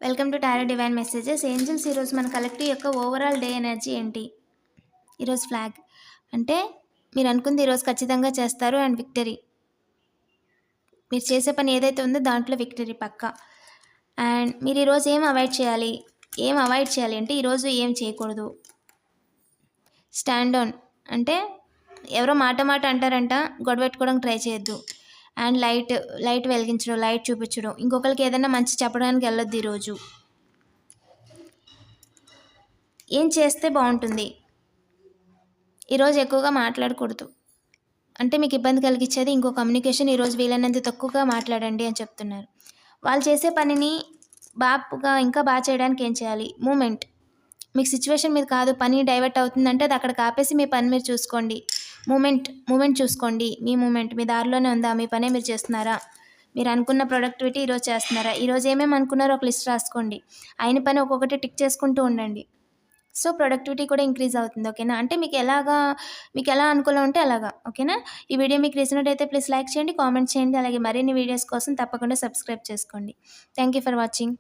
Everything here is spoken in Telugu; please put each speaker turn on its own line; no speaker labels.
Welcome to tarot divine messages. Angels ఈరోజు మన కలెక్టివ్ యొక్క ఓవరాల్ డే ఎనర్జీ ఏంటి? ఈరోజు ఫ్లాగ్ అంటే మీరు అనుకుంది ఈరోజు ఖచ్చితంగా చేస్తారు అండ్ విక్టరీ. మీరు చేసే పని ఏదైతే ఉందో దాంట్లో విక్టరీ పక్కా. అండ్ మీరు ఈరోజు ఏం అవాయిడ్ చేయాలి అంటే ఈరోజు ఏం చేయకూడదు. స్టాండ్ డౌన్ అంటే ఎవరో మాట అంటారంట, గొడవ పెట్టుకోవడానికి ట్రై చేయొద్దు. అండ్ లైట్ వెలిగించడం, లైట్ చూపించడం, ఇంకొకరికి ఏదైనా మంచి చెప్పడానికి వెళ్ళొద్దు. ఈరోజు ఏం చేస్తే బాగుంటుంది? ఈరోజు ఎక్కువగా మాట్లాడకూడదు, అంటే మీకు ఇబ్బంది కలిగించేది ఇంకో కమ్యూనికేషన్. ఈరోజు వీలైనంత తక్కువగా మాట్లాడండి అని చెప్తున్నారు. వాళ్ళు చేసే పనిని ఇంకా బాగా చేయడానికి ఏం చేయాలి? మూమెంట్. మీకు సిచ్యువేషన్ మీద కాదు, పని డైవర్ట్ అవుతుందంటే అది అక్కడ ఆపేసి మీ పని మీరు చూసుకోండి. మూమెంట్ చూసుకోండి. మీ మూమెంట్ మీ దారిలోనే ఉందా? మీ పనే మీరు చేస్తున్నారా? మీరు అనుకున్న ప్రొడక్టివిటీ ఈరోజు చేస్తున్నారా? ఈరోజు ఏమేమి అనుకున్నారో ఒక లిస్ట్ రాసుకోండి. అయిన పని ఒక్కొక్కటి టిక్ చేసుకుంటూ ఉండండి. సో ప్రొడక్టివిటీ కూడా ఇంక్రీజ్ అవుతుంది. ఓకేనా? అంటే మీకు ఎలా అనుకూలం ఉంటే అలాగా. ఓకేనా? ఈ వీడియో మీకు రీజనబుల్ అయితే ప్లీజ్ లైక్ చేయండి, కామెంట్ చేయండి. అలాగే మరిన్ని వీడియోస్ కోసం తప్పకుండా సబ్స్క్రైబ్ చేసుకోండి. Thank you for watching.